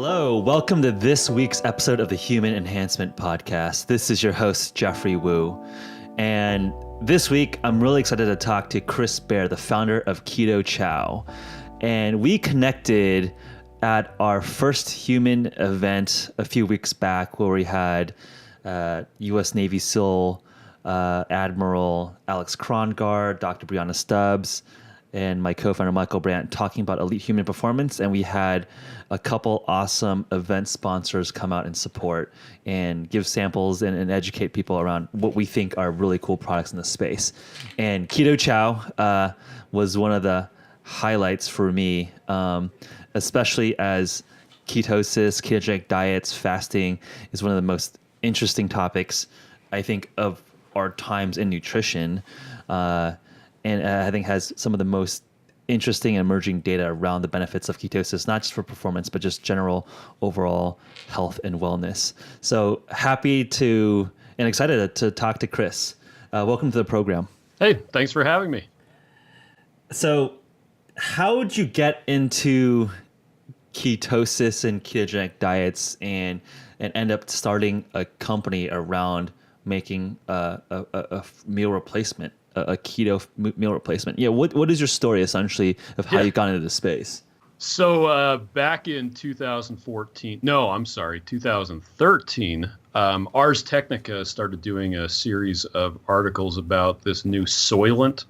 Hello, welcome to this week's episode of the Human Enhancement Podcast. This is your host, Jeffrey Wu. And this week, I'm really excited to talk to Chris Bair, the founder of Ketochow. And we connected at our first human event a few weeks back where we had U.S. Navy SEAL Admiral Alex Krongard, Dr. Brianna Stubbs, and my co-founder Michael Brandt talking about elite human performance. And we had a couple awesome event sponsors come out and support and give samples and educate people around what we think are really cool products in the space. And Ketochow was one of the highlights for me, especially as ketosis, ketogenic diets, fasting is one of the most interesting topics, I think, of our times in nutrition. And I think has some of the most interesting and emerging data around the benefits of ketosis, not just for performance, but just general overall health and wellness. So happy to and excited to talk to Chris. Welcome to the program. Hey, thanks for having me. So how did you get into ketosis and ketogenic diets and end up starting a company around making a meal replacement? A keto meal replacement. Yeah, what is your story essentially of how you got into the space? So back in 2013, Ars Technica started doing a series of articles about this new Soylent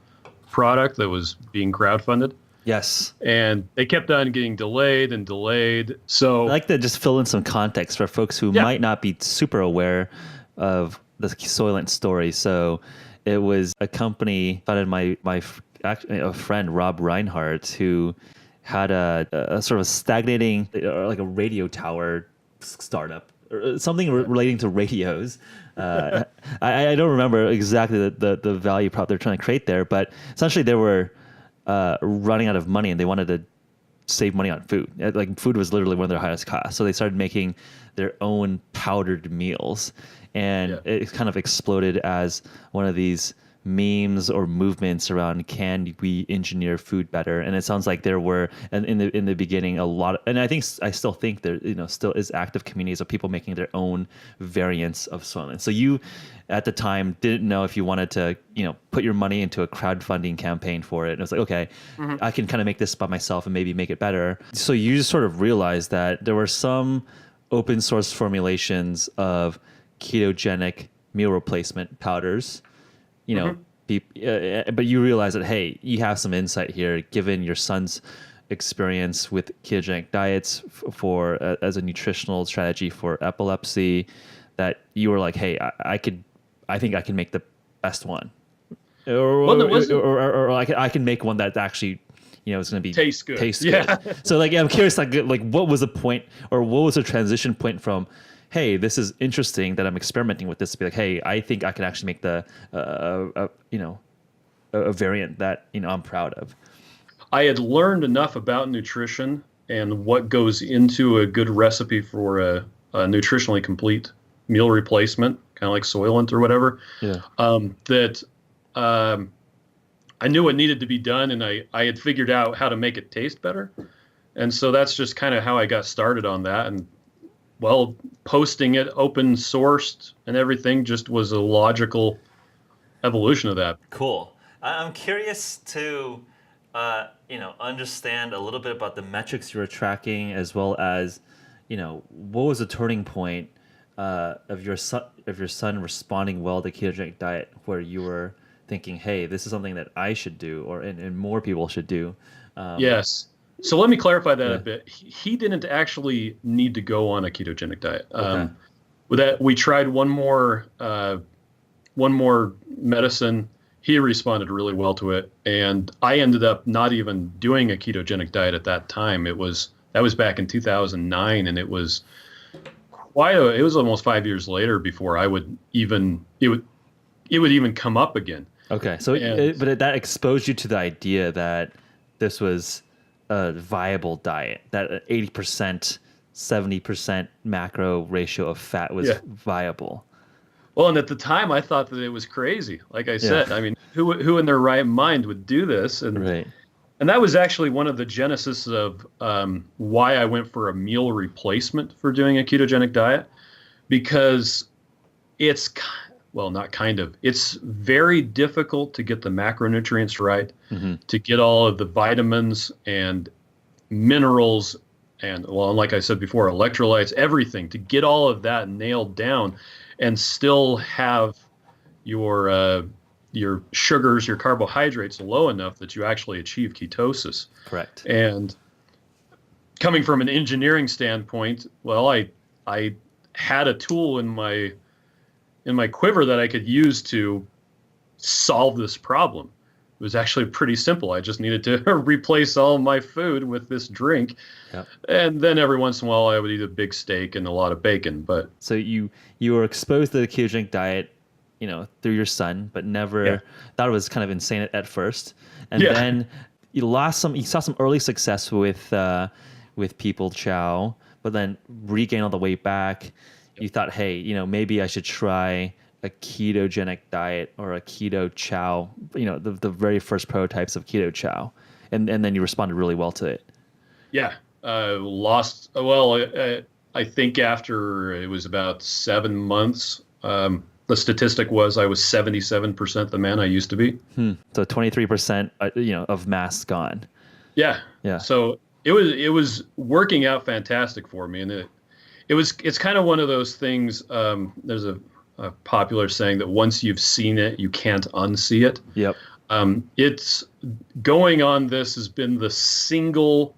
product that was being crowdfunded. Yes. And they kept on getting delayed and delayed. So I'd like to just fill in some context for folks who might not be super aware of the Soylent story. So it was a company founded by a friend, Rob Reinhardt, who had a sort of stagnating, like a radio tower startup, or something relating to radios. I don't remember exactly the value prop they're trying to create there, but essentially they were running out of money and they wanted to save money on food. Like food was literally one of their highest costs. So they started making their own powdered meals. And it kind of exploded as one of these memes or movements around, can we engineer food better? And it sounds like there were, and in the beginning, a lot of, and I still think there still is active communities of people making their own variants of Soylent. So you at the time didn't know if you wanted to put your money into a crowdfunding campaign for it. And it was like, okay, I can kind of make this by myself and maybe make it better. So you just sort of realized that there were some open source formulations of ketogenic meal replacement powders, but you realize that, hey, you have some insight here, given your son's experience with ketogenic diets for as a nutritional strategy for epilepsy, that you were like, hey, I think I can make the best one, or I can make one that actually is going to be taste good. So I'm curious, like what was the point, or what was the transition point from, hey, this is interesting that I'm experimenting with this, to be like, hey, I think I can actually make a variant that I'm proud of. I had learned enough about nutrition and what goes into a good recipe for a nutritionally complete meal replacement, kind of like Soylent or whatever. Yeah. That I knew what needed to be done, and I had figured out how to make it taste better, and so that's just kind of how I got started on that. And posting it open sourced and everything just was a logical evolution of that. Cool. I'm curious to, understand a little bit about the metrics you were tracking, as well as, what was the turning point of your son responding well to ketogenic diet, where you were thinking, hey, this is something that I should do, and more people should do. Yes. So let me clarify that a bit. He didn't actually need to go on a ketogenic diet. Okay. With that, we tried one more medicine. He responded really well to it, and I ended up not even doing a ketogenic diet at that time. That was back in 2009, and it was almost 5 years later before it would even come up again. Okay, so but that exposed you to the idea that this was a viable diet, that 80%, 70% macro ratio of fat was viable. Well, and at the time, I thought that it was crazy. Like I said, I mean, who in their right mind would do this? And right. And that was actually one of the genesis of why I went for a meal replacement for doing a ketogenic diet, because it's, well, not kind of, it's very difficult to get the macronutrients right, to get all of the vitamins and minerals and, well, like I said before, electrolytes, everything, to get all of that nailed down and still have your sugars, your carbohydrates low enough that you actually achieve ketosis. Correct. And coming from an engineering standpoint, well, I had a tool in my quiver that I could use to solve this problem. It was actually pretty simple. I just needed to replace all my food with this drink. Yep. And then every once in a while I would eat a big steak and a lot of bacon. But so you were exposed to the ketogenic diet, through your son, but never thought it was kind of insane at first. And then you saw some early success with Ketochow, but then regained all the weight back. You thought, hey, maybe I should try a ketogenic diet or a Ketochow, the very first prototypes of Ketochow. And then you responded really well to it. Yeah. I think after it was about 7 months, the statistic was I was 77% the man I used to be. So 23%, of mass gone. Yeah. Yeah. So it was working out fantastic for me. And it's kind of one of those things. There's a popular saying that once you've seen it, you can't unsee it. Yep. It's going on. This has been the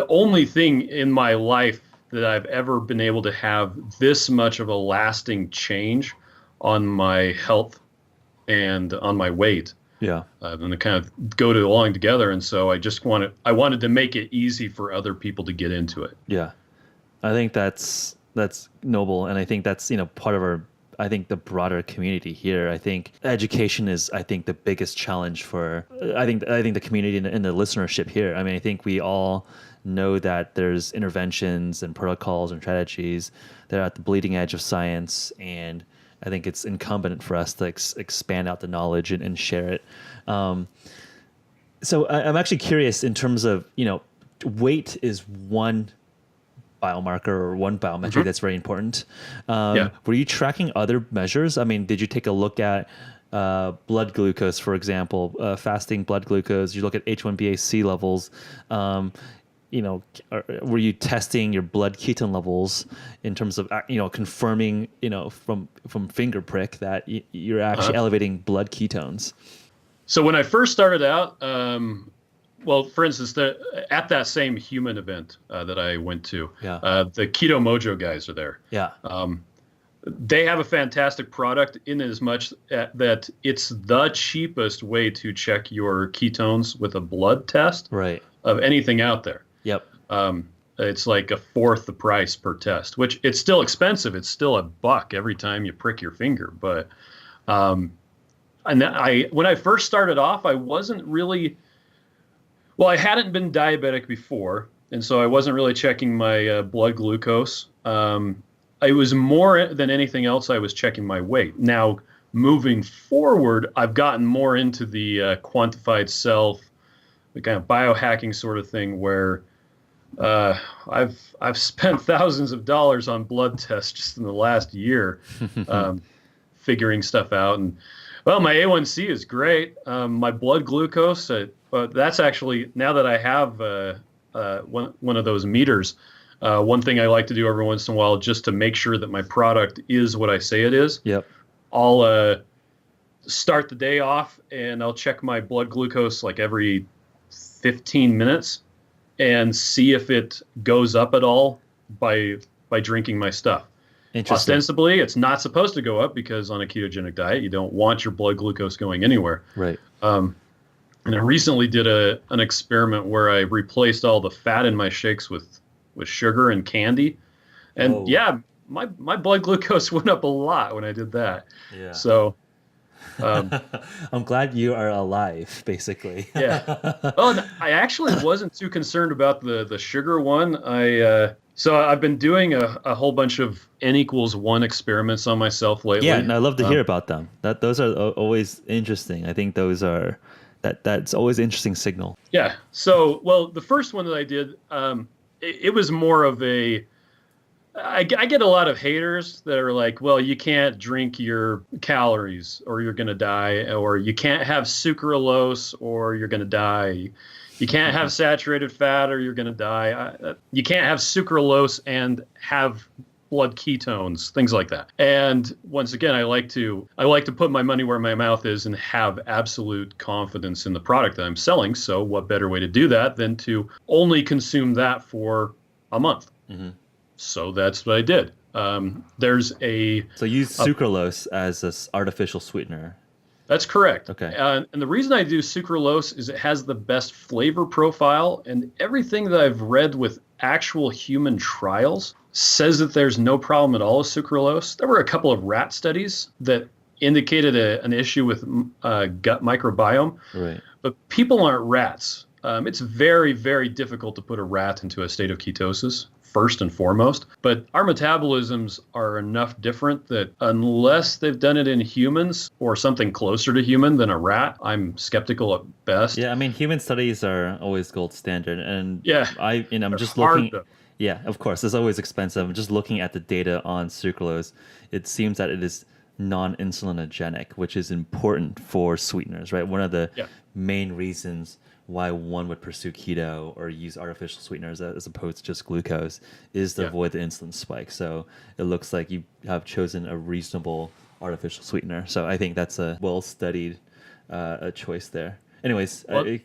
only thing in my life that I've ever been able to have this much of a lasting change on my health and on my weight. Yeah. And they kind of go along together. And so I wanted to make it easy for other people to get into it. Yeah. I think that's noble. And I think that's, part of the broader community here. I think education is, the biggest challenge for, I think the community and the listenership here. I mean, I think we all know that there's interventions and protocols and strategies that are at the bleeding edge of science, and I think it's incumbent for us to expand out the knowledge and share it. So I'm actually curious in terms of, weight is one biomarker or one biometric that's very important. Were you tracking other measures? I mean, did you take a look at blood glucose, for example, fasting blood glucose? You look at H1BAC levels. Were you testing your blood ketone levels in terms of, confirming, from finger prick that you're actually elevating blood ketones? So when I first started out, for instance, at that same human event that I went to, the Keto Mojo guys are there. Yeah. They have a fantastic product in as much that it's the cheapest way to check your ketones with a blood test of anything out there. Yep. It's like a fourth the price per test, which it's still expensive. It's still $1 every time you prick your finger. But when I first started off, I wasn't really, I hadn't been diabetic before, and so I wasn't really checking my blood glucose. I was more than anything else, I was checking my weight. Now, moving forward, I've gotten more into the quantified self, the kind of biohacking sort of thing where I've spent thousands of dollars on blood tests just in the last year, figuring stuff out. And my A1C is great. My blood glucose, that's actually, now that I have one of those meters, one thing I like to do every once in a while just to make sure that my product is what I say it is. Yep. I'll start the day off and I'll check my blood glucose like every 15 minutes and see if it goes up at all by drinking my stuff. Ostensibly, it's not supposed to go up because on a ketogenic diet, you don't want your blood glucose going anywhere. Right. And I recently did an experiment where I replaced all the fat in my shakes with sugar and candy. And my blood glucose went up a lot when I did that. Yeah. So I'm glad you are alive, basically. Yeah. Oh, I actually wasn't too concerned about the sugar one. So I've been doing a whole bunch of N=1 experiments on myself lately. Yeah, and I love to hear about them. Those are always interesting. I think those are That's always an interesting signal. Yeah. So, well, the first one that I did, it was more of I get a lot of haters that are like, well, you can't drink your calories or you're going to die, or you can't have sucralose or you're going to die. You can't have saturated fat or you're going to die. You can't have sucralose and have blood ketones, things like that. And once again, I like to put my money where my mouth is and have absolute confidence in the product that I'm selling. So what better way to do that than to only consume that for a month? Mm-hmm. So that's what I did. Use sucralose as this artificial sweetener. That's correct. Okay. And the reason I do sucralose is it has the best flavor profile, and everything that I've read with actual human trials says that there's no problem at all with sucralose. There were a couple of rat studies that indicated an issue with gut microbiome. Right. But people aren't rats. It's very, very difficult to put a rat into a state of ketosis, first and foremost. But our metabolisms are enough different that unless they've done it in humans or something closer to human than a rat, I'm skeptical at best. Yeah, I mean, human studies are always gold standard. And yeah, I'm just looking. Yeah, of course, it's always expensive. I'm just looking at the data on sucralose. It seems that it is non-insulinogenic, which is important for sweeteners, right? One of the main reasons why one would pursue keto or use artificial sweeteners as opposed to just glucose is to avoid the insulin spike. So it looks like you have chosen a reasonable artificial sweetener. So I think that's a well-studied choice there. Anyways, I'm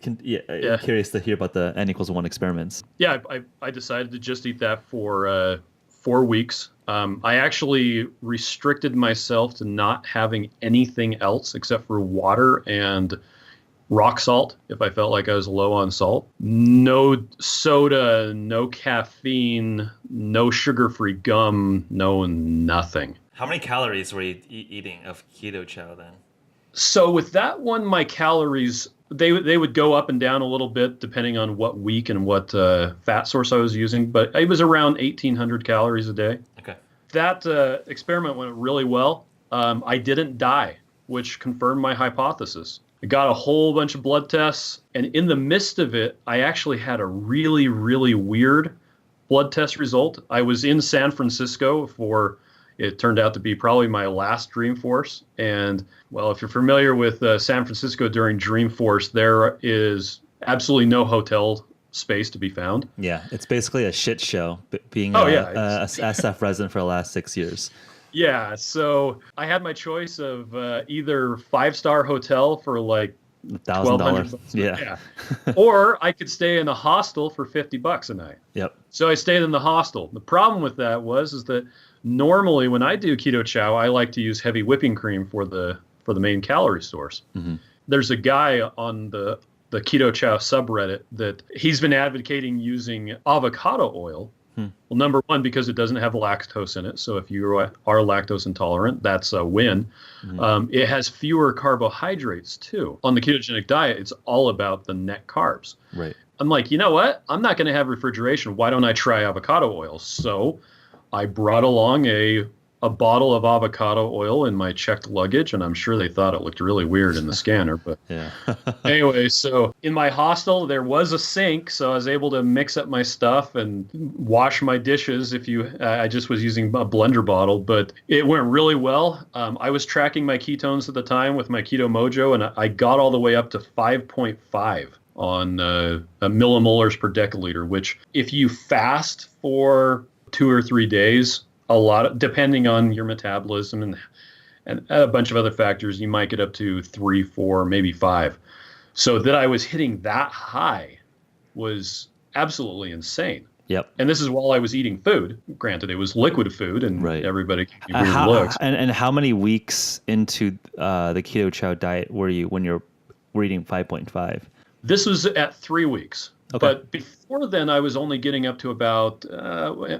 curious to hear about the N=1 experiments. Yeah, I decided to just eat that for 4 weeks. I actually restricted myself to not having anything else except for water and rock salt if I felt like I was low on salt. No soda, no caffeine, no sugar-free gum, no nothing. How many calories were you eating of Ketochow then? So with that one, my calories, they would go up and down a little bit depending on what week and what fat source I was using, but it was around 1,800 calories a day. Okay. That experiment went really well. I didn't die, which confirmed my hypothesis. I got a whole bunch of blood tests, and in the midst of it, I actually had a really, really weird blood test result. I was in San Francisco for, it turned out to be probably my last Dreamforce. And, well, if you're familiar with San Francisco during Dreamforce, there is absolutely no hotel space to be found. Yeah, it's basically a shit show, being a SF resident for the last 6 years. Yeah, so I had my choice of either 5-star hotel for like $1,000. Yeah. Or I could stay in a hostel for $50 a night. Yep. So I stayed in the hostel. The problem with that is that normally when I do Ketochow, I like to use heavy whipping cream for the main calorie source. Mm-hmm. There's a guy on the Ketochow subreddit that he's been advocating using avocado oil. Well, number one, because it doesn't have lactose in it. So if you are lactose intolerant, that's a win. Mm-hmm. It has fewer carbohydrates, too. On the ketogenic diet, it's all about the net carbs. Right. I'm like, you know what? I'm not going to have refrigeration. Why don't I try avocado oil? So I brought along a bottle of avocado oil in my checked luggage, and I'm sure they thought it looked really weird in the scanner. But anyway, so in my hostel, there was a sink, so I was able to mix up my stuff and wash my dishes. I just was using a blender bottle, but it went really well. I was tracking my ketones at the time with my Keto Mojo, and I got all the way up to 5.5 on millimolars per deciliter, which if you fast for 2 or 3 days, depending on your metabolism and a bunch of other factors, you might get up to 3, 4, maybe 5. So that I was hitting that high was absolutely insane. Yep. And this is while I was eating food. Granted, it was liquid food, and everybody gave me weird looks. And how many weeks into the Ketochow diet were you when you were eating 5.5? This was at 3 weeks. Okay. But before then, I was only getting up to about,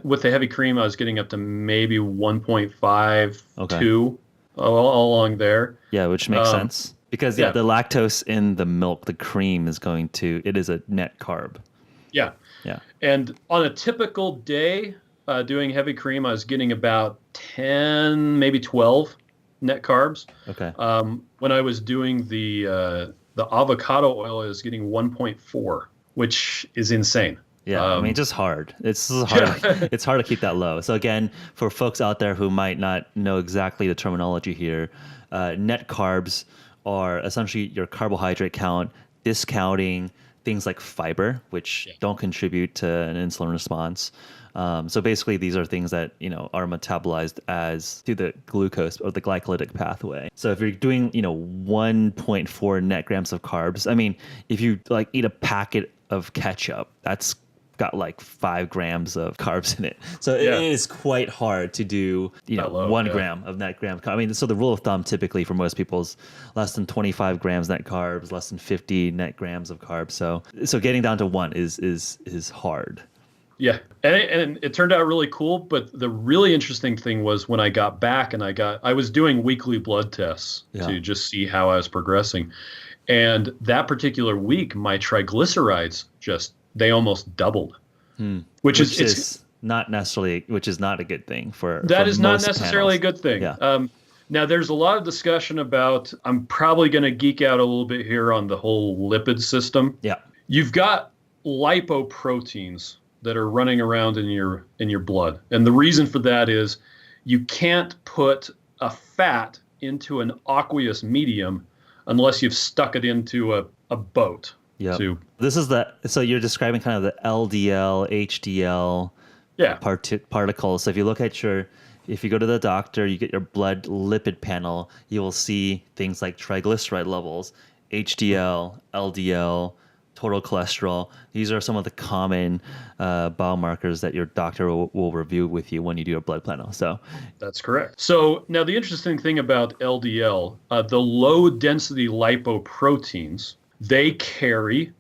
with the heavy cream, I was getting up to maybe 1.5, 2, all along there. Yeah, which makes sense. Because, the lactose in the milk, the cream it is a net carb. Yeah. Yeah. And on a typical day doing heavy cream, I was getting about 10, maybe 12 net carbs. Okay. When I was doing the the avocado oil is getting 1.4, which is insane. Yeah, I mean, just hard. It's hard. It's hard to keep that low. So again, for folks out there who might not know exactly the terminology here, net carbs are essentially your carbohydrate count, discounting things like fiber, which don't contribute to an insulin response. So basically, these are things that are metabolized as through the glucose or the glycolytic pathway. So if you're doing 1.4 net grams of carbs, I mean, if you like eat a packet of ketchup, that's got like 5 grams of carbs in it. So it is quite hard to do, 1 gram of net gram. I mean, so the rule of thumb typically for most people is less than 25 grams net carbs, less than 50 net grams of carbs. So getting down to 1 is hard. Yeah, and it turned out really cool. But the really interesting thing was when I got back and I was doing weekly blood tests to just see how I was progressing. And that particular week, my triglycerides they almost doubled, which is not a good thing for that is not most necessarily panels. a good thing. Yeah. Now there's a lot of discussion about, I'm probably going to geek out a little bit here on the whole lipid system. Yeah. You've got lipoproteins that are running around in your blood. And the reason for that is you can't put a fat into an aqueous medium unless you've stuck it into a boat. Yeah. So you're describing kind of the LDL, HDL particles. So if you look at if you go to the doctor, you get your blood lipid panel, you will see things like triglyceride levels, HDL, LDL, total cholesterol. These are some of the common biomarkers that your doctor will review with you when you do a blood panel. So that's correct. So now the interesting thing about LDL, the low density lipoproteins, they carry,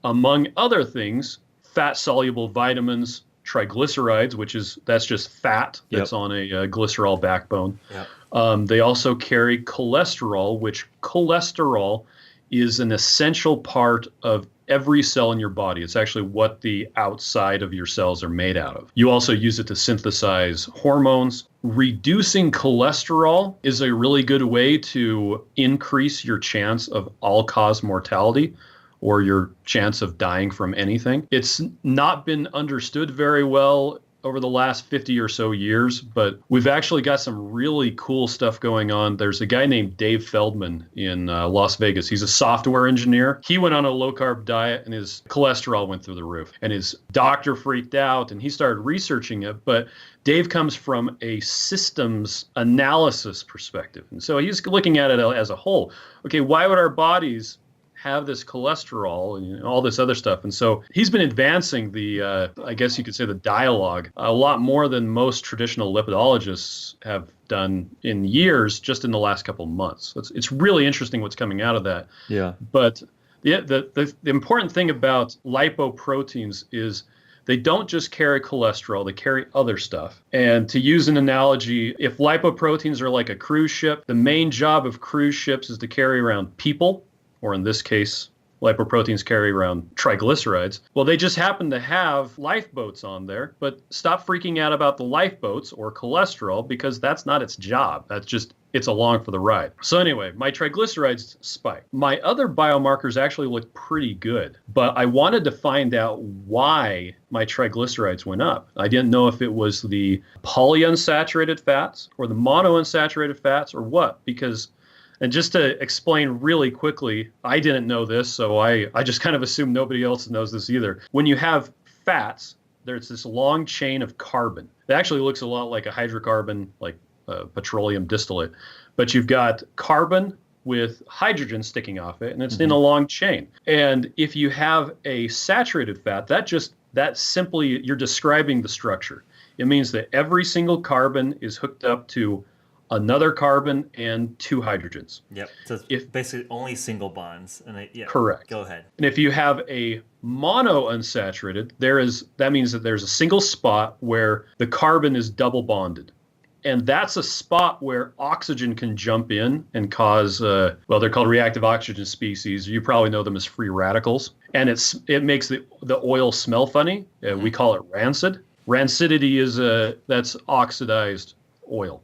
among other things, fat soluble vitamins, triglycerides, that's just fat that's on a glycerol backbone. Yep. They also carry cholesterol, which cholesterol is an essential part of every cell in your body. It's actually what the outside of your cells are made out of. You also use it to synthesize hormones. Reducing cholesterol is a really good way to increase your chance of all-cause mortality or your chance of dying from anything. It's not been understood very well over the last 50 or so years, but we've actually got some really cool stuff going on. There's a guy named Dave Feldman in Las Vegas. He's a software engineer. He went on a low-carb diet and his cholesterol went through the roof. And his doctor freaked out and he started researching it. But Dave comes from a systems analysis perspective. And so he's looking at it as a whole. Okay, why would our bodies have this cholesterol and all this other stuff? And so he's been advancing the, I guess you could say, the dialogue a lot more than most traditional lipidologists have done in years, just in the last couple of months. It's really interesting what's coming out of that. Yeah. But the important thing about lipoproteins is they don't just carry cholesterol, they carry other stuff. And to use an analogy, if lipoproteins are like a cruise ship, the main job of cruise ships is to carry around people, or in this case, lipoproteins carry around triglycerides. Well, they just happen to have lifeboats on there, but stop freaking out about the lifeboats or cholesterol because that's not its job. It's along for the ride. So anyway, my triglycerides spiked. My other biomarkers actually looked pretty good, but I wanted to find out why my triglycerides went up. I didn't know if it was the polyunsaturated fats or the monounsaturated fats or what, and just to explain really quickly, I didn't know this, so I just kind of assume nobody else knows this either. When you have fats, there's this long chain of carbon. It actually looks a lot like a hydrocarbon, like petroleum distillate. But you've got carbon with hydrogen sticking off it, and it's in a long chain. And if you have a saturated fat, that simply, you're describing the structure. It means that every single carbon is hooked up to another carbon and 2 hydrogens. Yep. So it's basically only single bonds. Correct. Go ahead. And if you have a monounsaturated, that means that there's a single spot where the carbon is double bonded. And that's a spot where oxygen can jump in and cause, they're called reactive oxygen species. You probably know them as free radicals. And it makes the oil smell funny. We call it rancid. Rancidity that's oxidized oil.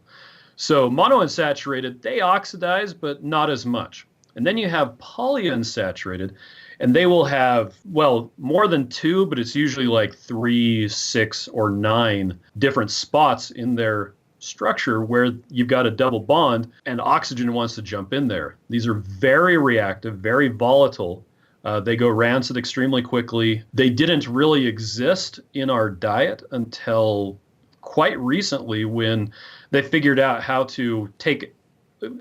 So monounsaturated, they oxidize, but not as much. And then you have polyunsaturated, and they will have, well, more than two, but it's usually like 3, 6, or 9 different spots in their structure where you've got a double bond and oxygen wants to jump in there. These are very reactive, very volatile. They go rancid extremely quickly. They didn't really exist in our diet until quite recently, when they figured out how to take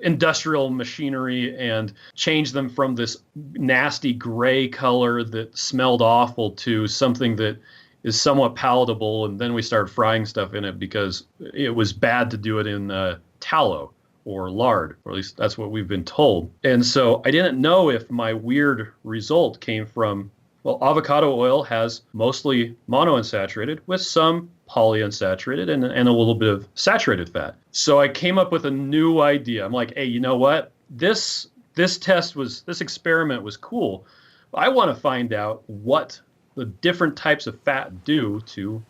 industrial machinery and change them from this nasty gray color that smelled awful to something that is somewhat palatable. And then we started frying stuff in it because it was bad to do it in tallow or lard, or at least that's what we've been told. And so I didn't know if my weird result came from, well, avocado oil has mostly monounsaturated with some polyunsaturated and a little bit of saturated fat. So I came up with a new idea. I'm like, hey, you know what? This experiment was cool. I want to find out what the different types of fat do to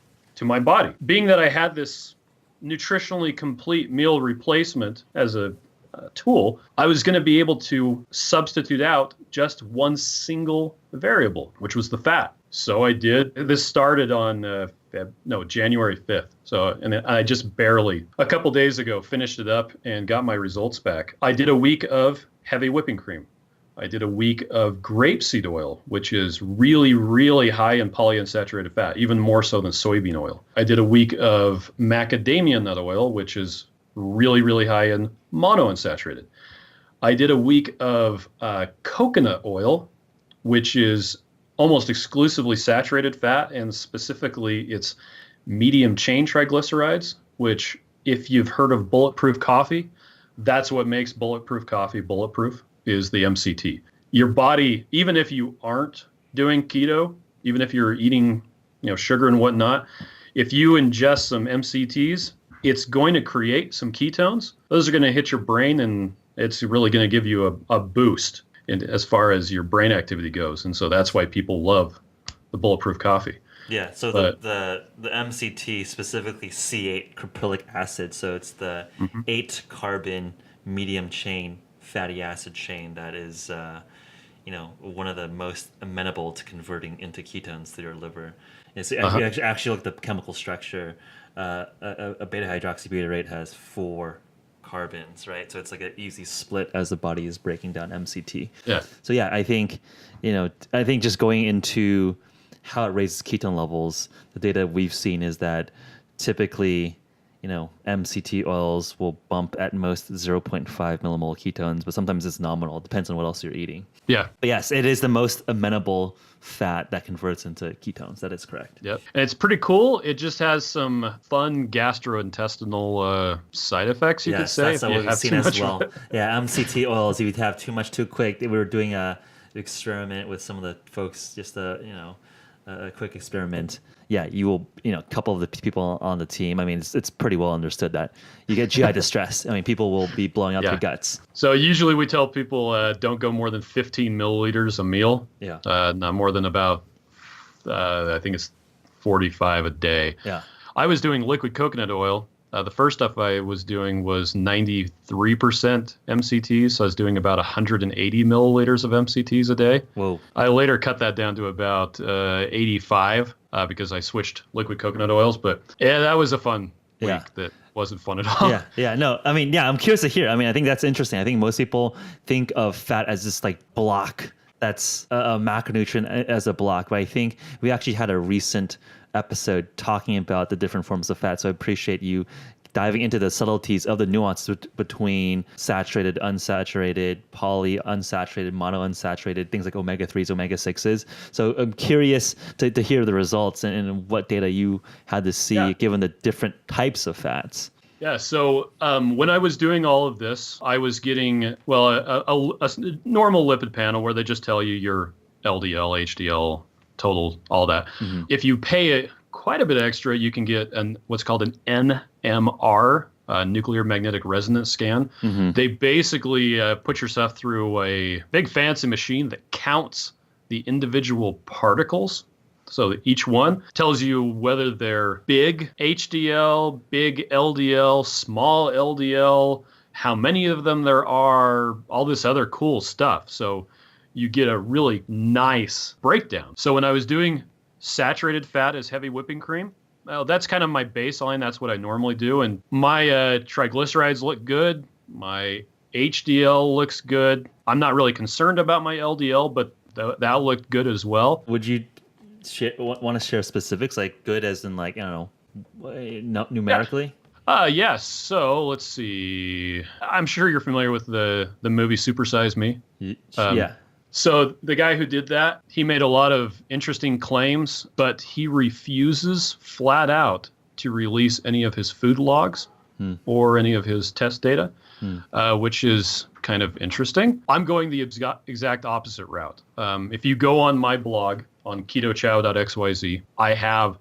my body. Being that I had this nutritionally complete meal replacement as a tool, I was going to be able to substitute out just one single variable, which was the fat. So I did. This started on January 5th. So, and I just barely, a couple days ago, finished it up and got my results back. I did a week of heavy whipping cream. I did a week of grapeseed oil, which is really, really high in polyunsaturated fat, even more so than soybean oil. I did a week of macadamia nut oil, which is really, really high in monounsaturated. I did a week of coconut oil, which is almost exclusively saturated fat, and specifically it's medium chain triglycerides, which, if you've heard of bulletproof coffee, that's what makes bulletproof coffee bulletproof, is the MCT. Your body, even if you aren't doing keto, even if you're eating, sugar and whatnot, if you ingest some MCTs, it's going to create some ketones. Those are going to hit your brain, and it's really going to give you a boost as far as your brain activity goes. And so that's why people love the bulletproof coffee. Yeah, so the MCT, specifically C8 caprylic acid, so it's the 8 carbon medium chain fatty acid chain that is one of the most amenable to converting into ketones through your liver. And so if you actually look at the chemical structure, a beta hydroxybutyrate has 4 carbons, right? So it's like an easy split as the body is breaking down MCT. Yeah. So yeah, I think just going into how it raises ketone levels, the data we've seen is that typically, MCT oils will bump at most 0.5 millimole ketones, but sometimes it's nominal. It depends on what else you're eating. Yeah. But yes, it is the most amenable fat that converts into ketones. That is correct. Yep. And it's pretty cool. It just has some fun gastrointestinal side effects, you could say. That's what we've seen as well. Yeah, MCT oils, if you have too much too quick, we were doing an experiment with some of the folks, just a quick experiment. Yeah, you will, a couple of the people on the team, I mean, it's pretty well understood that you get GI distress. I mean, people will be blowing out their guts. So usually we tell people don't go more than 15 milliliters a meal. Yeah. Not more than about, I think it's 45 a day. Yeah. I was doing liquid coconut oil. The first stuff I was doing was 93% MCTs, so I was doing about 180 milliliters of MCTs a day. Whoa. I later cut that down to about 85 because I switched liquid coconut oils. But yeah, that was a fun week that wasn't fun at all. Yeah. No, I mean, I'm curious to hear. I mean, I think that's interesting. I think most people think of fat as this like block. That's a macronutrient as a block. But I think we actually had a recent episode talking about the different forms of fat. So I appreciate you diving into the subtleties of the nuances between saturated, unsaturated, polyunsaturated, monounsaturated, things like omega-3s, omega-6s. So I'm curious to hear the results and what data you had to see given the different types of fats. Yeah, so when I was doing all of this, I was getting, a normal lipid panel where they just tell you your LDL, HDL, total, all that. Mm-hmm. If you pay quite a bit extra, you can get what's called an NMR, nuclear magnetic resonance scan. Mm-hmm. They basically put yourself through a big fancy machine that counts the individual particles. So each one tells you whether they're big HDL, big LDL, small LDL, how many of them there are, all this other cool stuff. So you get a really nice breakdown. So when I was doing saturated fat as heavy whipping cream, well, that's kind of my baseline. That's what I normally do. And my triglycerides look good. My HDL looks good. I'm not really concerned about my LDL, but that looked good as well. Would you want to share specifics, like good as in like, I don't know, numerically? Yes. So let's see. I'm sure you're familiar with the movie Super Size Me. Yeah. So the guy who did that, he made a lot of interesting claims, but he refuses flat out to release any of his food logs or any of his test data, which is kind of interesting. I'm going the exact opposite route. If you go on my blog on ketochow.xyz, I have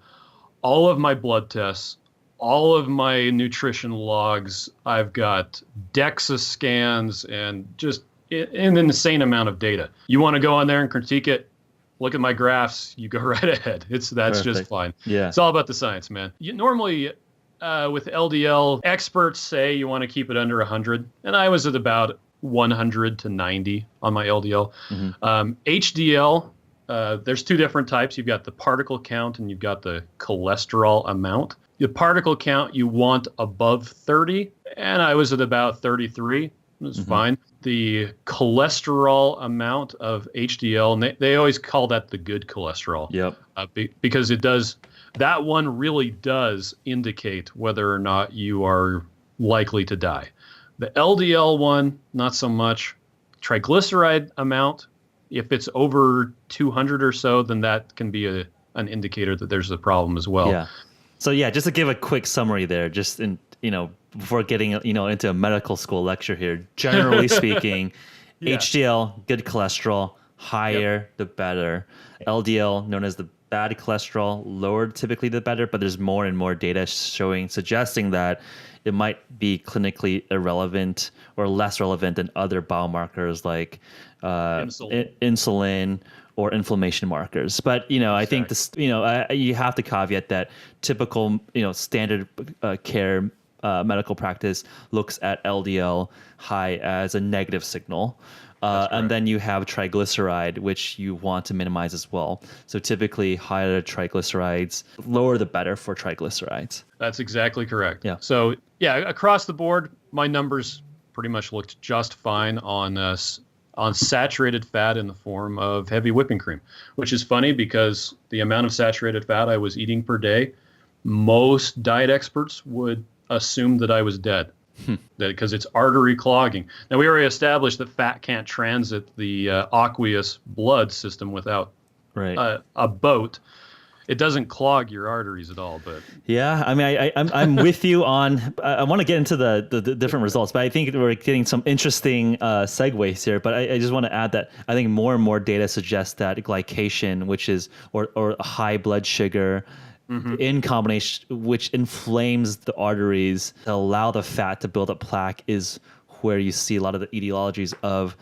all of my blood tests, all of my nutrition logs. I've got DEXA scans and just an insane amount of data. You want to go on there and critique it, look at my graphs, you go right ahead. That's Perfect. just fine. Yeah. It's all about the science, man. Normally, with LDL, experts say you want to keep it under 100, and I was at about 100 to 90 on my LDL. HDL, there's two different types. You've got the particle count and you've got the cholesterol amount. The particle count you want above 30, and I was at about 33. It's fine. The cholesterol amount of HDL, and they always call that the good cholesterol. Yep. Because that one really does indicate whether or not you are likely to die. The LDL one, not so much. Triglyceride amount, if it's over 200 or so, then that can be an indicator that there's a problem as well. Yeah. So yeah, just to give a quick summary there, just in, before getting, into a medical school lecture here, generally speaking, HDL, good cholesterol, higher, the better. LDL, known as the bad cholesterol, lower typically the better, but there's more and more data suggesting that it might be clinically irrelevant or less relevant than other biomarkers like insulin or inflammation markers. But, I think this, you have to caveat that typical, standard care medical practice looks at LDL high as a negative signal. And then you have triglyceride, which you want to minimize as well. So typically higher triglycerides, lower the better for triglycerides. That's exactly correct. Yeah. So across the board, my numbers pretty much looked just fine on saturated fat in the form of heavy whipping cream, which is funny because the amount of saturated fat I was eating per day, most diet experts would assume that I was dead. Because it's artery clogging. Now, we already established that fat can't transit the aqueous blood system without a boat. It doesn't clog your arteries at all. But yeah, I mean, I'm with you on. I want to get into the different results, but I think we're getting some interesting segues here. But I just want to add that I think more and more data suggests that glycation, which is or high blood sugar, in combination, which inflames the arteries to allow the fat to build up plaque, is where you see a lot of the etiologies of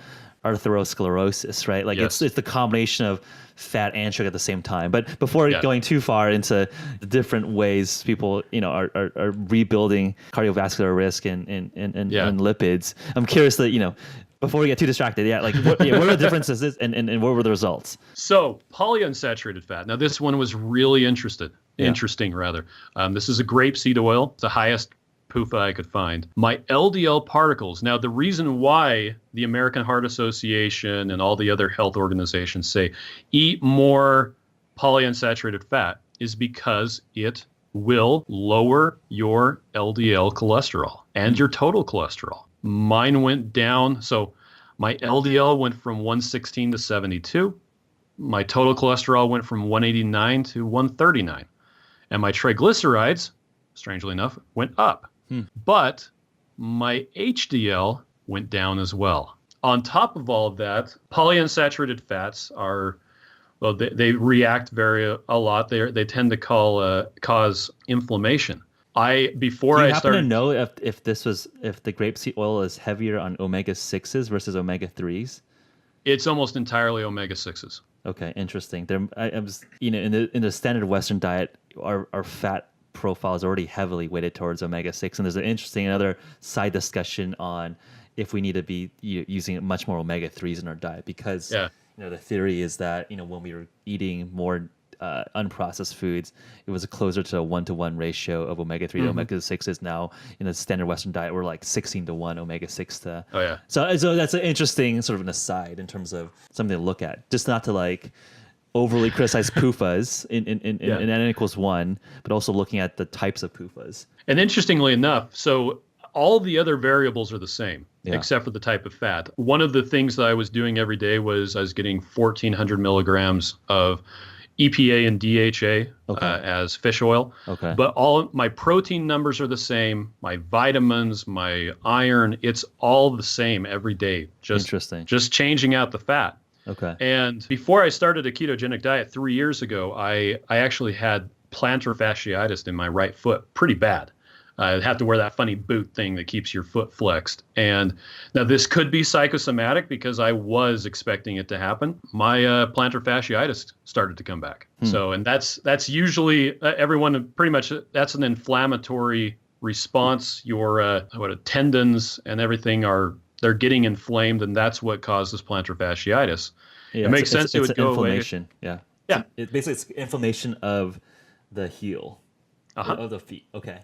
atherosclerosis, right? Like it's the combination of fat and sugar at the same time. But before going too far into the different ways people, are rebuilding cardiovascular risk and lipids, I'm curious that, before we get too distracted, what are the differences and what were the results? So polyunsaturated fat. Now this one was really interesting. This is a grapeseed oil. It's the highest PUFA I could find. My LDL particles. Now the reason why the American Heart Association and all the other health organizations say eat more polyunsaturated fat is because it will lower your LDL cholesterol and your total cholesterol. Mine went down. So my LDL went from 116 to 72. My total cholesterol went from 189 to 139. And my triglycerides, strangely enough, went up. But my HDL went down as well. On top of all of that, polyunsaturated fats are, well, they react a lot. They tend to cause inflammation. Do you happen to know if the grapeseed oil is heavier on omega-6s versus omega-3s? It's almost entirely omega-6s. Okay, interesting. I was, in the standard Western diet, our fat profile is already heavily weighted towards omega-6. And there's an interesting another side discussion on if we need to be using much more omega-3s in our diet, because Yeah. the theory is that when we were eating more unprocessed foods, it was closer to a 1-to-1 ratio of omega-3 to omega-6 is now in the standard Western diet. We're like 16-to-1 omega-6 to. Oh yeah. So that's an interesting sort of an aside in terms of something to look at, just not to like overly criticize PUFAs in N=1, but also looking at the types of PUFAs. And interestingly enough, so all the other variables are the same, except for the type of fat. One of the things that I was doing every day was I was getting 1,400 milligrams of EPA and DHA as fish oil. Okay. But all my protein numbers are the same. My vitamins, my iron, it's all the same every day. Interesting. Just changing out the fat. Okay. And before I started a ketogenic diet 3 years ago, I actually had plantar fasciitis in my right foot, pretty bad. I had to wear that funny boot thing that keeps your foot flexed. And now this could be psychosomatic because I was expecting it to happen. My plantar fasciitis started to come back. So, and that's usually everyone pretty much, that's an inflammatory response. Your tendons and everything they're getting inflamed, and that's what causes plantar fasciitis. Yeah, it makes sense it would go inflammation. away. Yeah. Basically it's inflammation of the heel, of the feet. Okay.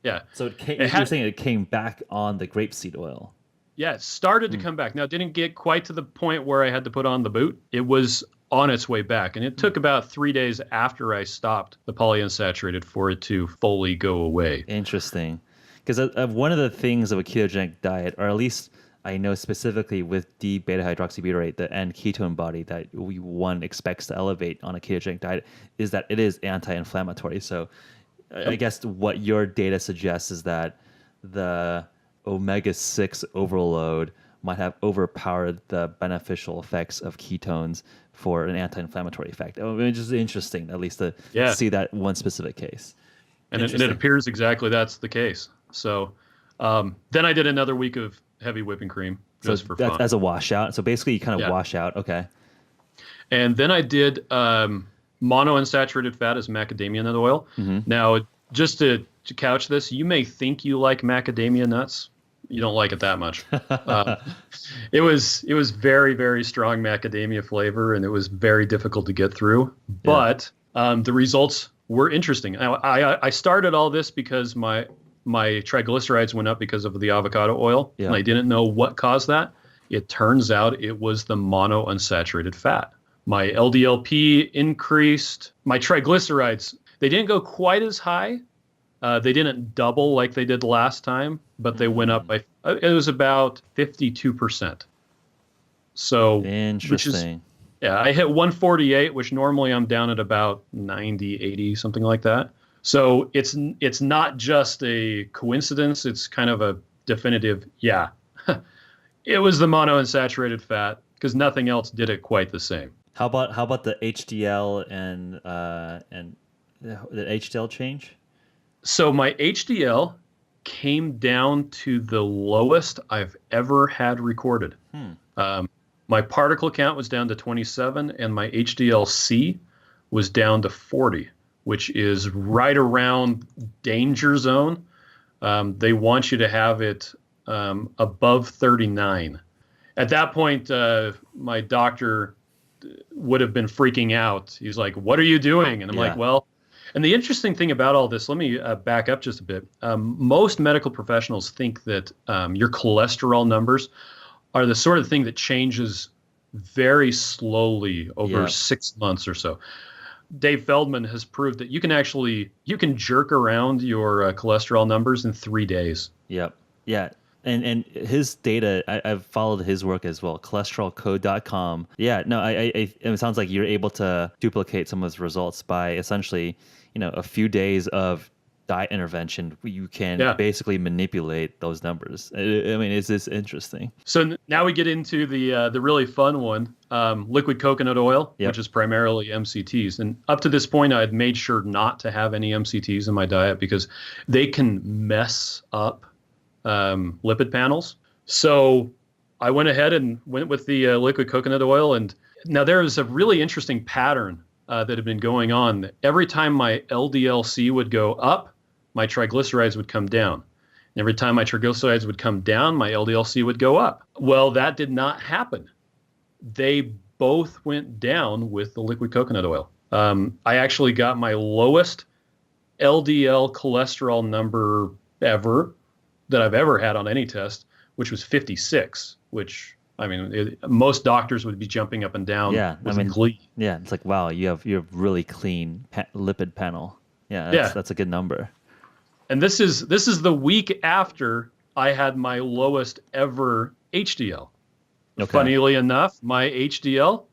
Yeah. So you're saying it came back on the grapeseed oil. Yeah, it started to come back. Now, it didn't get quite to the point where I had to put on the boot. It was on its way back. And it took about 3 days after I stopped the polyunsaturated for it to fully go away. Interesting. Because one of the things of a ketogenic diet, or at least I know specifically with D-beta-hydroxybutyrate, the end ketone body that one expects to elevate on a ketogenic diet, is that it is anti-inflammatory. So I guess what your data suggests is that the omega-6 overload might have overpowered the beneficial effects of ketones for an anti-inflammatory effect. Which is interesting, at least to see that one specific case. And it appears exactly that's the case. So then I did another week of heavy whipping cream just for fun. As a washout. So basically you kind of wash out. Okay. And then I did monounsaturated fat as macadamia nut oil. Now, just to couch this, you may think you like macadamia nuts. You don't like it that much. It was very, very strong macadamia flavor, and it was very difficult to get through. But the results were interesting. Now, I started all this because my triglycerides went up because of the avocado oil, and I didn't know what caused that. It turns out it was the monounsaturated fat. My LDLP increased. My triglycerides, they didn't go quite as high. They didn't double like they did last time, but they went up by, it was about 52%. So, interesting. I hit 148, which normally I'm down at about 90, 80, something like that. So it's not just a coincidence. It's kind of a definitive, it was the monounsaturated fat, because nothing else did it quite the same. How about the HDL and the HDL change? So my HDL came down to the lowest I've ever had recorded. My particle count was down to 27, and my HDL-C was down to 40, which is right around danger zone. They want you to have it above 39. At that point, my doctor would have been freaking out. He's like, "What are you doing?" And I'm like, "Well," and the interesting thing about all this, let me back up just a bit. Most medical professionals think that your cholesterol numbers are the sort of thing that changes very slowly over 6 months or so. Dave Feldman has proved that you can jerk around your cholesterol numbers in 3 days. Yep. Yeah. And his data, I've followed his work as well, cholesterolcode.com. Yeah, no, it sounds like you're able to duplicate some of his results by essentially, a few days of diet intervention. You can basically manipulate those numbers. I mean, is this interesting? So now we get into the really fun one, liquid coconut oil, which is primarily MCTs. And up to this point, I had made sure not to have any MCTs in my diet because they can mess up lipid panels. So I went ahead and went with the liquid coconut oil. And now there is a really interesting pattern that had been going on. Every time my LDL-C would go up, my triglycerides would come down. And every time my triglycerides would come down, my LDL-C would go up. Well, that did not happen. They both went down with the liquid coconut oil. I actually got my lowest LDL cholesterol number ever that I've ever had on any test, which was 56, which, I mean, most doctors would be jumping up and down with glee. Yeah, it's like, wow, you have really clean lipid panel. Yeah, that's a good number. And this is the week after I had my lowest ever HDL. Okay. Funnily enough, my HDL,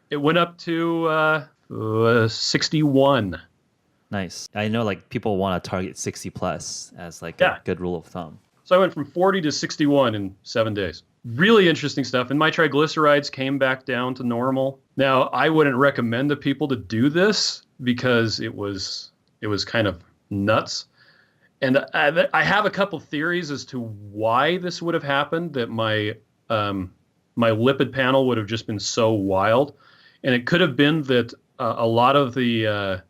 it went up to 61. Nice. I know like people want to target 60 plus as like a good rule of thumb. So I went from 40 to 61 in 7 days. Really interesting stuff. And my triglycerides came back down to normal. Now, I wouldn't recommend to people to do this because it was kind of nuts. And I have a couple theories as to why this would have happened, that my lipid panel would have just been so wild. And it could have been that a lot of the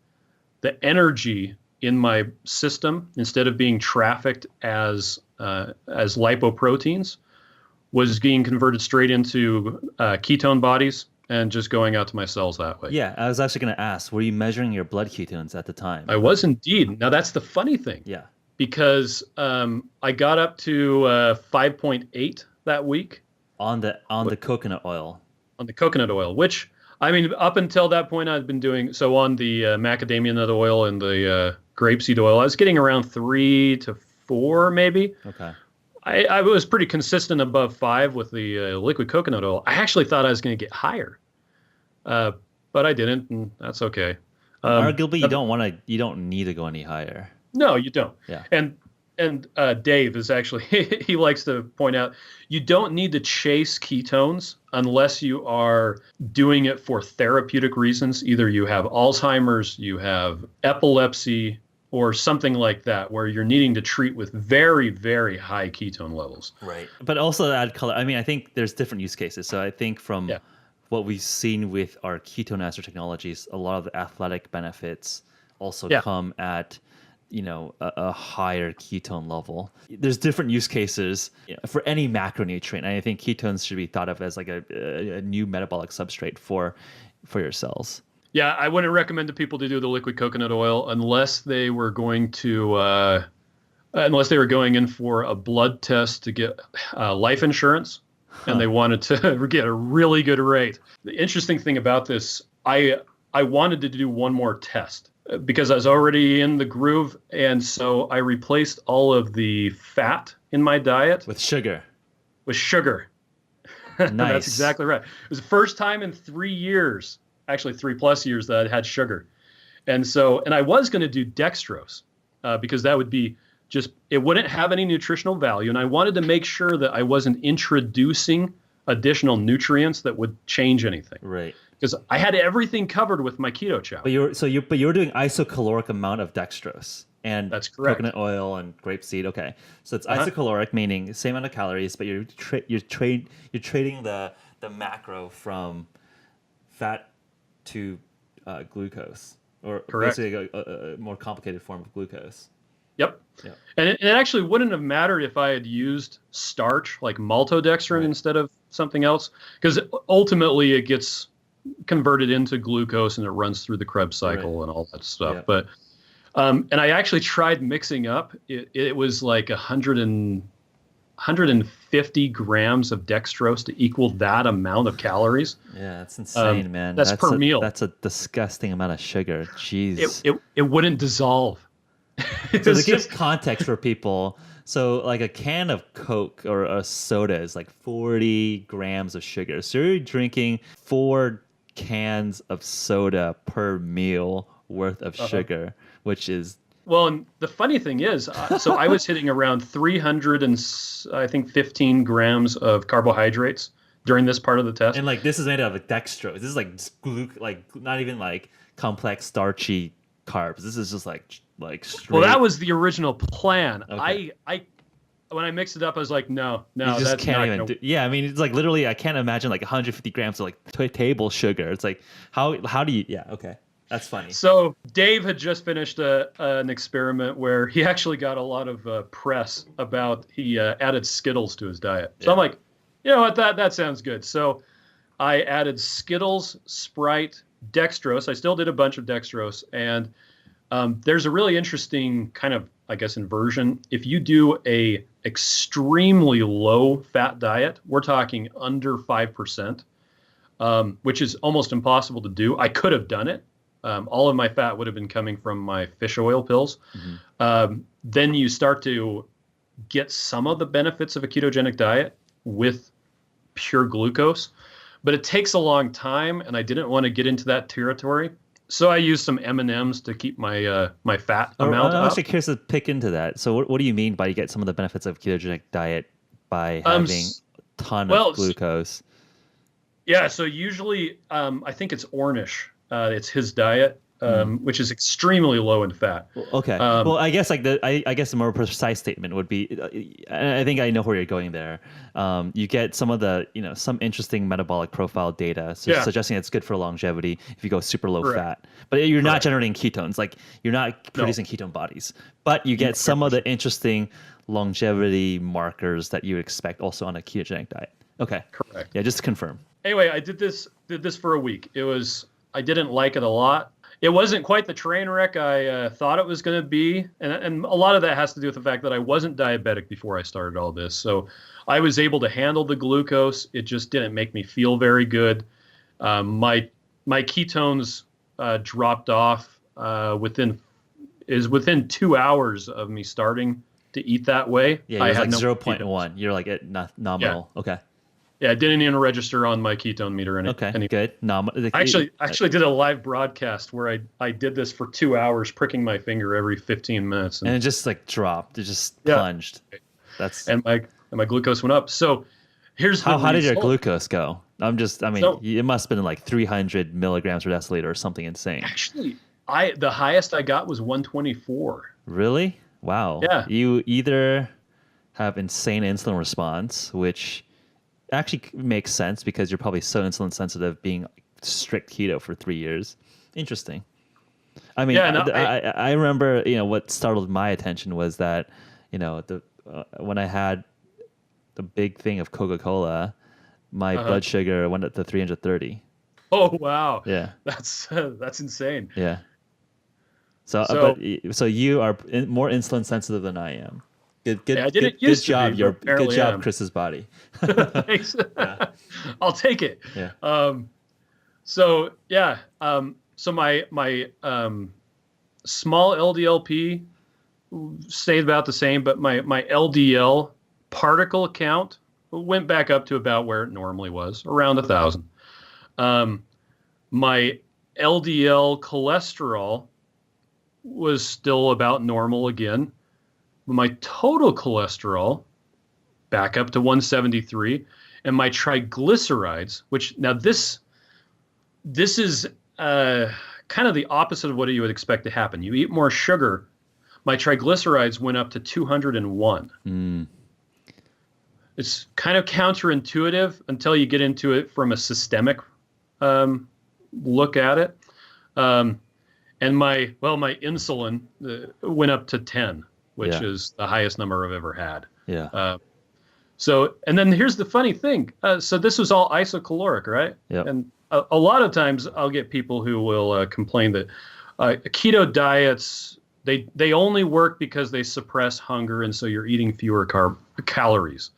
energy in my system, instead of being trafficked as lipoproteins, was being converted straight into ketone bodies and just going out to my cells that way. Yeah, I was actually going to ask, were you measuring your blood ketones at the time? I was indeed. Now, that's the funny thing. Yeah. Because I got up to 5.8 that week. On the coconut oil. On the coconut oil, which, I mean, up until that point, I'd been doing, so on the macadamia nut oil and the grapeseed oil, I was getting around 3 to 4 maybe. Okay. I was pretty consistent above 5 with the liquid coconut oil. I actually thought I was going to get higher, but I didn't, and that's okay. Arguably, you don't need to go any higher. No, you don't. Yeah. And Dave is actually, he likes to point out, you don't need to chase ketones unless you are doing it for therapeutic reasons. Either you have Alzheimer's, you have epilepsy, or something like that, where you're needing to treat with very, very high ketone levels. Right. But also add color. I mean, I think there's different use cases. So I think from what we've seen with our ketone ester technologies, a lot of the athletic benefits also come at a higher ketone level. There's different use cases for any macronutrient. And I think ketones should be thought of as like a new metabolic substrate for your cells. Yeah, I wouldn't recommend to people to do the liquid coconut oil unless they were going to, unless they were going in for a blood test to get life insurance, and they wanted to get a really good rate. The interesting thing about this, I wanted to do one more test because I was already in the groove, and so I replaced all of the fat in my diet with sugar. Nice. That's exactly right. It was the first time in 3 years. Actually 3+ years that I had sugar. And I was going to do dextrose because that would be it wouldn't have any nutritional value. And I wanted to make sure that I wasn't introducing additional nutrients that would change anything. Right. Because I had everything covered with my Ketochow. But you're doing isocaloric amount of dextrose. And that's correct. Coconut oil and grapeseed. Okay. So it's isocaloric, meaning same amount of calories, but you're trading the macro from fat to glucose, or basically a more complicated form of glucose. Yep. And it actually wouldn't have mattered if I had used starch like maltodextrin instead of something else, because ultimately it gets converted into glucose and it runs through the Krebs cycle and all that stuff. Yeah. But and I actually tried mixing up. It was like 150 grams of dextrose to equal that amount of calories. Yeah, that's insane, man. That's per meal. That's a disgusting amount of sugar. Jeez. It wouldn't dissolve. So to give context for people, so like a can of Coke or a soda is like 40 grams of sugar. So you're drinking 4 cans of soda per meal worth of sugar, which is... Well, and the funny thing is, so I was hitting around 315 grams of carbohydrates during this part of the test. And like this is made out of dextrose. This is like not even like complex starchy carbs. This is just like straight. Well, that was the original plan. Okay. when I mixed it up, I was like, no, You just that's can't not even gonna. do, yeah, I mean, it's like literally I can't imagine like 150 grams of like table sugar. It's like how do you, yeah, okay. That's funny. So Dave had just finished an experiment where he actually got a lot of press about he added Skittles to his diet. So I'm Yeah. like, you know what, that sounds good. So I added Skittles, Sprite, dextrose. I still did a bunch of dextrose, and there's a really interesting kind of, I guess, inversion. If you do a extremely low fat diet, we're talking under 5%, which is almost impossible to do. I could have done it. All of my fat would have been coming from my fish oil pills. Then you start to get some of the benefits of a ketogenic diet with pure glucose, but it takes a long time, and I didn't want to get into that territory. So I used some M&Ms to keep my my fat amount I'm up. actually curious to pick into that. So what do you mean by you get some of the benefits of ketogenic diet by having a ton well, of glucose? Yeah, so usually I think it's Ornish. It's his diet, which is extremely low in fat. Okay. Well, I guess like I guess a more precise statement would be, I think I know where you're going there. You get some of the, some interesting metabolic profile data suggesting it's good for longevity if you go super low fat, but you're not generating ketones. Like you're not producing ketone bodies, but you get some of the interesting longevity markers that you would expect also on a ketogenic diet. Okay. Correct. Yeah, just to confirm. Anyway, I did this for a week. I didn't like it a lot. It wasn't quite the train wreck I thought it was going to be. And a lot of that has to do with the fact that I wasn't diabetic before I started all this. So I was able to handle the glucose. It just didn't make me feel very good. My ketones dropped off within 2 hours of me starting to eat that way. Yeah, it was like 0.1. You're like at nominal. Yeah. Okay. Yeah, I didn't even register on my ketone meter. Okay, good. I actually did a live broadcast where I did this for 2 hours, pricking my finger every 15 minutes. And it just like dropped. It just plunged. And my glucose went up. So here's how did your glucose go? It must have been like 300 milligrams per deciliter or something insane. Actually, the highest I got was 124. Really? Wow. Yeah. You either have insane insulin response, which actually makes sense because you're probably so insulin sensitive being strict keto for 3 years. Interesting. I mean, I remember, what startled my attention was that, when I had the big thing of Coca-Cola, my blood sugar went up to 330. Oh, wow. Yeah. That's insane. Yeah. So you are more insulin sensitive than I am. Good job, Chris's body. Thanks. I'll take it. Yeah. So my small LDLP stayed about the same, but my LDL particle count went back up to about where it normally was, around 1,000. My LDL cholesterol was still about normal again. My total cholesterol back up to 173, and my triglycerides, which now this is kind of the opposite of what you would expect to happen. You eat more sugar, my triglycerides went up to 201. It's kind of counterintuitive until you get into it from a systemic look at it. And my insulin went up to 10. Which is the highest number I've ever had. Yeah. And then here's the funny thing. So this was all isocaloric, right? Yeah. And a lot of times I'll get people who will complain that keto diets, they only work because they suppress hunger, and so you're eating fewer calories.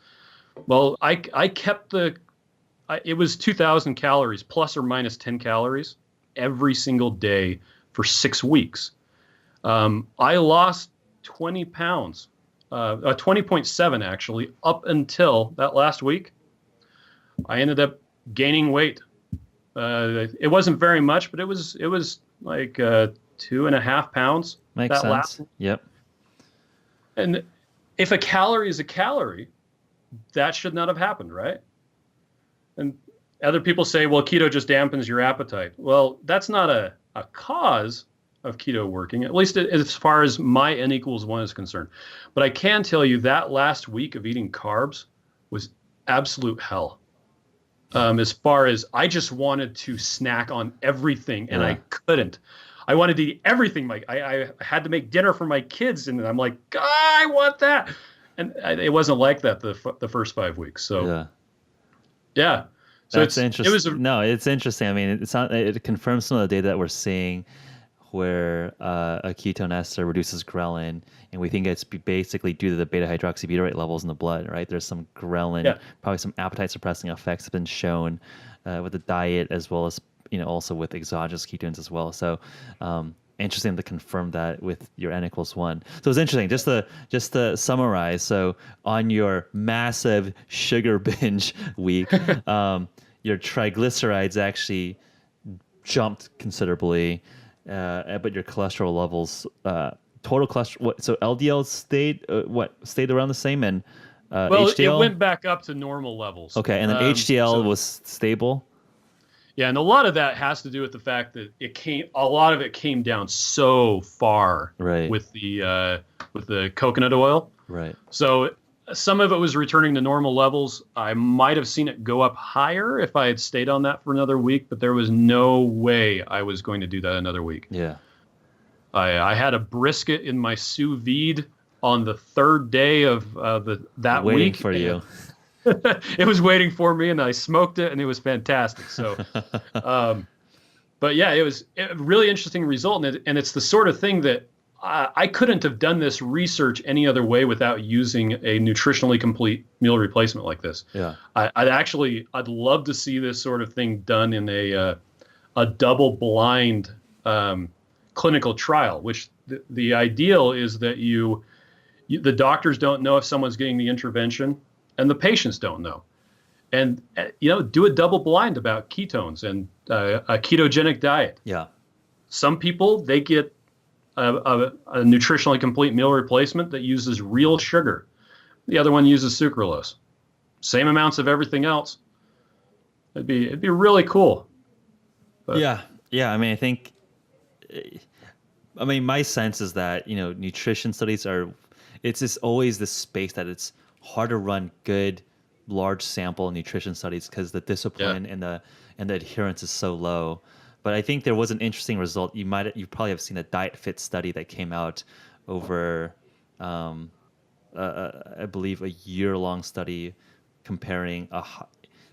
Well, I kept it was 2,000 calories plus or minus 10 calories every single day for 6 weeks. I lost 20 pounds, 20.7 actually, up until that last week. I ended up gaining weight. It wasn't very much, but it was like 2.5 pounds. Makes sense. Yep. And if a calorie is a calorie, that should not have happened, right? And other people say, well, keto just dampens your appetite. Well, that's not a cause. of keto working, at least as far as my N=1 is concerned. But I can tell you that last week of eating carbs was absolute hell. As far as I just wanted to snack on everything and I couldn't. I wanted to eat everything. I had to make dinner for my kids, and I'm like, God, I want that. And it wasn't like that the first 5 weeks. So yeah. So That's interesting. No, it's interesting. I mean, it confirms some of the data that we're seeing where a ketone ester reduces ghrelin, and we think it's basically due to the beta hydroxybutyrate levels in the blood, right? There's some ghrelin, probably some appetite suppressing effects have been shown with the diet, as well as also with exogenous ketones as well. So interesting to confirm that with your N=1. So it's interesting. Just to summarize. So on your massive sugar binge week, your triglycerides actually jumped considerably, but your cholesterol levels, total cholesterol. So LDL stayed around the same, and HDL? It went back up to normal levels. Okay, and then HDL was stable. Yeah, and a lot of that has to do with the fact that a lot of it came down so far with the coconut oil. Right. So some of it was returning to normal levels. I might have seen it go up higher if I had stayed on that for another week, but there was no way I was going to do that another week. Yeah. I had a brisket in my sous vide on the third day of that waiting week. For you. It was waiting for me, and I smoked it, and it was fantastic. So, but yeah, it was a really interesting result, and it's the sort of thing that I couldn't have done this research any other way without using a nutritionally complete meal replacement like this. Yeah, I'd love to see this sort of thing done in a double-blind clinical trial, which the ideal is that the doctors don't know if someone's getting the intervention, and the patients don't know. And, do a double blind about ketones and a ketogenic diet. Yeah. Some people, they get a nutritionally complete meal replacement that uses real sugar. The other one uses sucralose. Same amounts of everything else. It'd be really cool. But, yeah. I mean, my sense is that, nutrition studies it's just always this space that it's hard to run good, large sample nutrition studies because the discipline and the adherence is so low. But I think there was an interesting result. You probably have seen a Diet Fit study that came out over, I believe, a year-long study comparing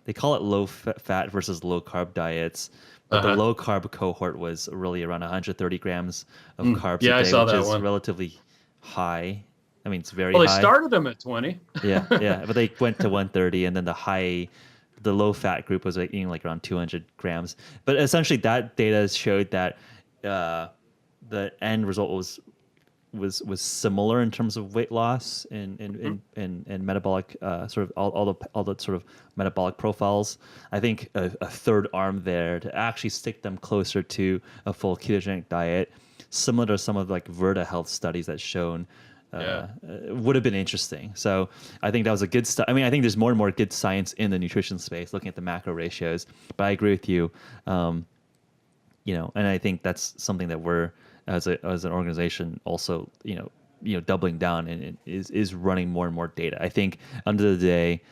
they call it low fat versus low carb diets. But the low carb cohort was really around 130 grams of carbs a day, I saw which that is one. Relatively high. I mean, it's very high. Well, they started them at 20. Yeah, but they went to 130, and then the low fat group was eating around 200 grams. But essentially, that data showed that the end result was similar in terms of weight loss and metabolic sort of all the sort of metabolic profiles. I think a third arm there to actually stick them closer to a full ketogenic diet, similar to some of Virta Health studies that's shown. Would have been interesting. So I think that was a good I mean, I think there's more and more good science in the nutrition space, looking at the macro ratios. But I agree with you, and I think that's something that we're as an organization also, doubling down and is running more and more data. I think under the day,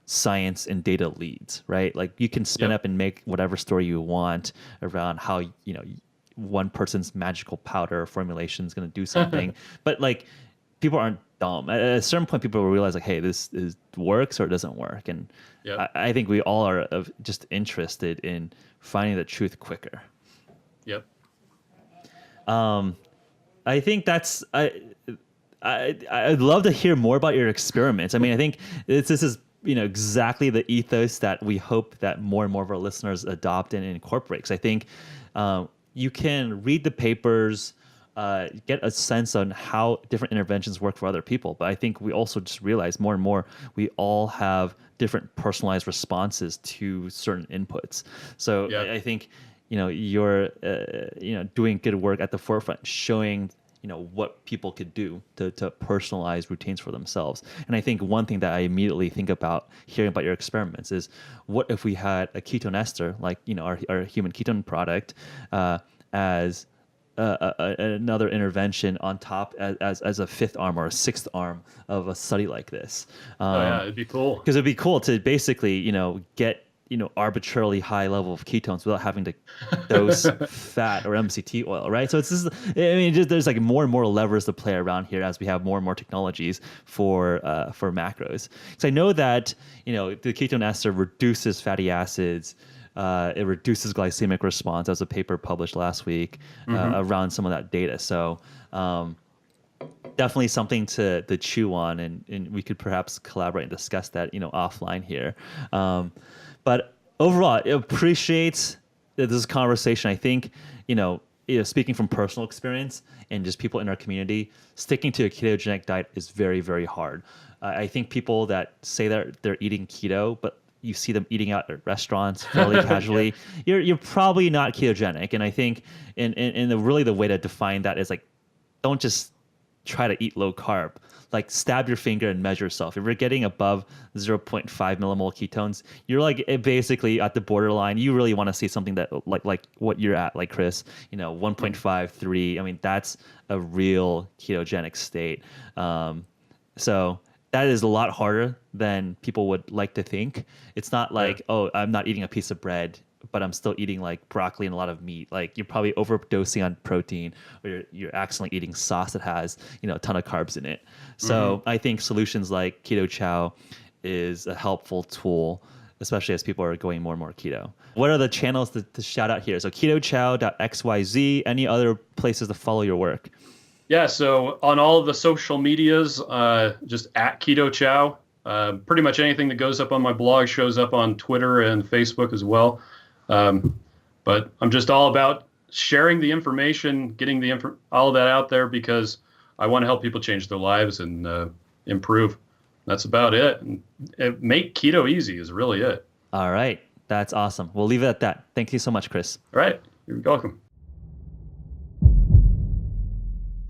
science and data leads, right? Like you can spin up and make whatever story you want around how one person's magical powder formulation is going to do something, but people aren't dumb. At a certain point, people will realize hey, this works or it doesn't work, and I think we all are just interested in finding the truth quicker. Yep. I think that's I'd love to hear more about your experiments. I mean, I think this is exactly the ethos that we hope that more and more of our listeners adopt and incorporate. Because I think you can read the papers, get a sense on how different interventions work for other people. But I think we also just realize more and more we all have different personalized responses to certain inputs. So I think you're doing good work at the forefront, showing what people could do to personalize routines for themselves. And I think one thing that I immediately think about hearing about your experiments is, what if we had a ketone ester, our human ketone product, as another intervention on top as a fifth arm or a sixth arm of a study like this. Oh yeah, it'd be cool. Because it'd be cool to basically, get, arbitrarily high level of ketones without having to dose fat or MCT oil, right? So it's just, there's like more and more levers to play around here as we have more and more technologies for macros. So I know that, the ketone ester reduces fatty acids. It reduces glycemic response. That was a paper published last week around some of that data. So definitely something to chew on, and we could perhaps collaborate and discuss that, offline here. But overall, I appreciate this conversation. I think, speaking from personal experience and just people in our community, sticking to a ketogenic diet is very, very hard. I think people that say that they're eating keto, but you see them eating out at restaurants fairly casually, you're probably not ketogenic. And I think really the way to define that is like, don't just try to eat low carb. Like stab your finger and measure yourself. If you're getting above 0.5 millimole ketones, you're like basically at the borderline. You really want to see something that like what you're at, like Chris, 1.5, 3. I mean, that's a real ketogenic state. So that is a lot harder than people would like to think. It's not like, oh, I'm not eating a piece of bread, but I'm still eating like broccoli and a lot of meat. Like you're probably overdosing on protein, or you're accidentally eating sauce that has, a ton of carbs in it. So I think solutions like Ketochow is a helpful tool, especially as people are going more and more keto. What are the channels to shout out here? So ketochow.xyz, any other places to follow your work? Yeah, so on all of the social medias, just at Ketochow. Pretty much anything that goes up on my blog shows up on Twitter and Facebook as well. But I'm just all about sharing the information, getting all of that out there, because I want to help people change their lives and improve. That's about it. And make keto easy is really it. All right. That's awesome. We'll leave it at that. Thank you so much, Chris. All right. You're welcome.